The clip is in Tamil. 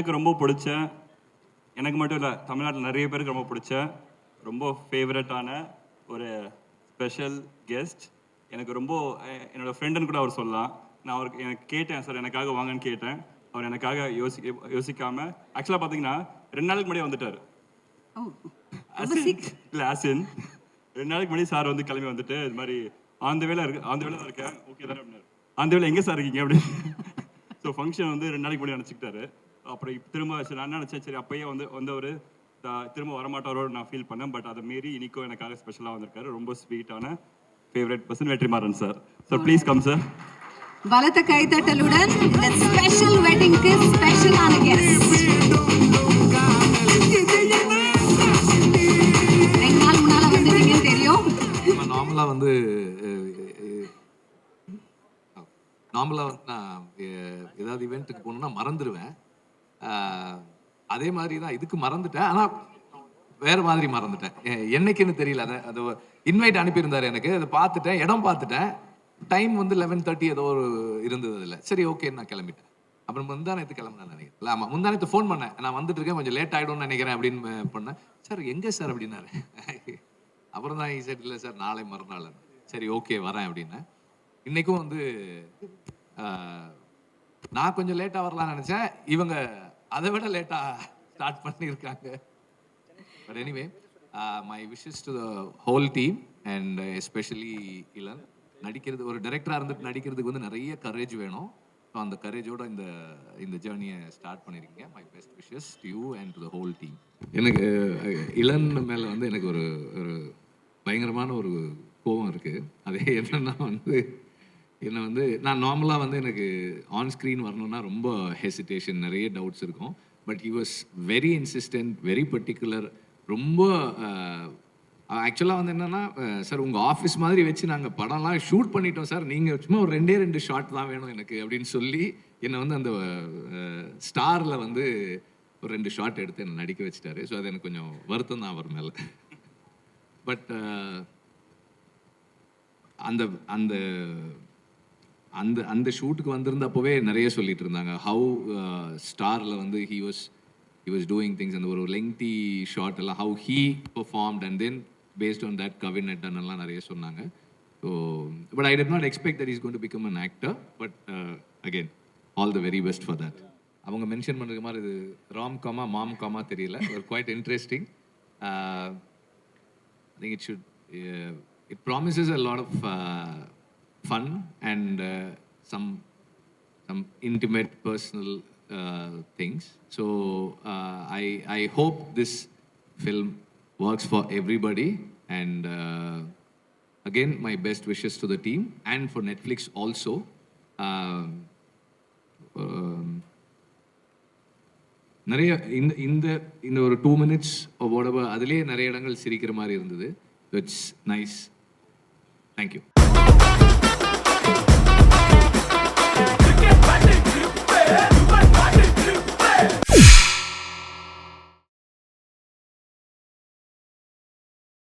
எனக்கு ரொம்ப பிடிச்ச, எனக்கு மட்டும் இல்லை தமிழ்நாட்டில் நிறைய பேருக்கு ரொம்ப பிடிச்ச, ரொம்ப ஃபேவரட்டான ஒரு ஸ்பெஷல் கெஸ்ட். எனக்கு ரொம்ப என்னோடய ஃப்ரெண்டுன்னு கூட அவர் சொல்லலாம். நான் அவருக்கு எனக்கு கேட்டேன், சார் எனக்காக வாங்கன்னு கேட்டேன். அவர் எனக்காக யோசிக்காமல் ஆக்சுவலாக பார்த்தீங்கன்னா 2 நாளுக்கு முன்னாடியே வந்துட்டார். இல்லை ஆசின் 2 நாளைக்கு முன்னாடி சார் வந்து கிளம்பி வந்துட்டு இது மாதிரி அந்த வேலை தான் இருக்கேன், ஓகே தானே அப்படின்னாரு. அந்த வேலை எங்கே சார் இருக்கீங்க அப்படின்னு. ஸோ ஃபங்க்ஷன் வந்து 2 நாளைக்கு முன்னாடி நினச்சிக்கிட்டாரு. அப்புறம் திரும்ப சரி நான் நினச்சேன், சரி அப்பயே வந்தவர் திரும்ப வரமாட்டாரோ நான் ஃபீல் பண்ணேன். பட் அதை மீறி இன்னைக்கும் எனக்காக ஸ்பெஷலாக வந்திருக்காரு. ரொம்ப ஸ்வீட்டான favourite person Vetrimaaran sir. So please come sir. பலத்த கைத்தட்டலுடன் இந்த ஸ்பெஷல் வெட்டிங்க்கு ஸ்பெஷலான கெஸ்ட். 2 நாள் முன்னால வந்துட்டீங்கன்னு தெரியும். நார்மலாக வந்து நான் ஏதாவது இவெண்ட்டுக்கு போகணுன்னா மறந்துடுவேன். அதே மாதிரி தான் இதுக்கு மறந்துட்டேன். ஆனால் வேறு மாதிரி மறந்துட்டேன். என்னைக்குன்னு தெரியல. அது இன்வைட் அனுப்பியிருந்தார் எனக்கு. அதை பார்த்துட்டேன், இடம் பார்த்துட்டேன். டைம் வந்து 11:30 ஏதோ ஒரு இருந்தது அதில். சரி ஓகே நான் கிளம்பிட்டேன். அப்புறம் முந்தானத்து கிளம்புனேன் நினைக்கிறேன். இல்லை ஆமாம் முந்தானத்து ஃபோன் பண்ணேன், நான் வந்துட்டு இருக்கேன், கொஞ்சம் லேட் ஆகிடும்னு நினைக்கிறேன் அப்படின்னு பண்ணேன். சார் எங்கே சார் அப்படின்னாரு. அப்புறம் தான் சார் இல்லை சார் நாளை மறுநாள். சரி ஓகே வரேன் அப்படின்னேன். இன்றைக்கும் வந்து நான் கொஞ்சம் லேட்டாக வரலாம்னு நினச்சேன். இவங்க அதை விட லேட்டாக ஸ்டார்ட் பண்ணியிருக்காங்க. But anyway my wishes to the whole team and especially Ilan. நடிக்கிறது ஒரு டைரக்டராக இருந்துட்டு நடிக்கிறதுக்கு வந்து நிறைய கரேஜ் வேணும். ஸோ அந்த கரேஜோட இந்த ஜேர்னியை ஸ்டார்ட் பண்ணியிருக்கீங்க. My best wishes to you and to the whole team. எனக்கு இளன் மேலே வந்து எனக்கு ஒரு பயங்கரமான ஒரு கோபம் இருக்குது. அதே என்னன்னா என்னை வந்து நான் நார்மலாக வந்து எனக்கு ஆன் ஸ்க்ரீன் வரணுன்னா ரொம்ப ஹெசிடேஷன், நிறைய டவுட்ஸ் இருக்கும். But he was very insistent, very particular. ரொம்ப ஆக்சுவலாக வந்து என்னென்னா, சார் உங்கள் ஆஃபீஸ் மாதிரி வச்சு நாங்கள் படம்லாம் ஷூட் பண்ணிட்டோம் சார், நீங்கள் சும்மா ஒரு 2 ஷாட் தான் வேணும் எனக்கு அப்படின்னு சொல்லி என்னை வந்து அந்த ஸ்டாரில் வந்து ஒரு 2 ஷாட் எடுத்து என்னை நடிக்க வச்சுட்டாரு. ஸோ அது எனக்கு கொஞ்சம் வருத்தம் தான் அவர் மேலே. பட் அந்த அந்த அந்த அந்த ஷூட்டுக்கு வந்திருந்தப்போவே நிறைய சொல்லிட்டு இருந்தாங்க. ஹவு ஸ்டாரில் வந்து ஹி வாஸ் டூயிங் திங்ஸ். அந்த ஒரு லெங்தி ஷார்ட் எல்லாம் how he performed and then based on that Kavin அட்டன் எல்லாம் நிறைய சொன்னாங்க. So but I did not expect that is going to become an actor. But again all the very best for that. அவங்க மென்ஷன் பண்ணுற மாதிரி இது ராம் காமா மாம் காமா தெரியல, ஒரு quite interesting. I think it promises a lot of fun and some intimate personal things. So I hope this film works for everybody, and again my best wishes to the team and for Netflix also. நிறைய இந்த ஒரு 2 minutes or whatever அதிலே நிறைய இடங்கள் சிரிக்கிற மாதிரி இருந்தது. It's nice. தேங்க்யூ.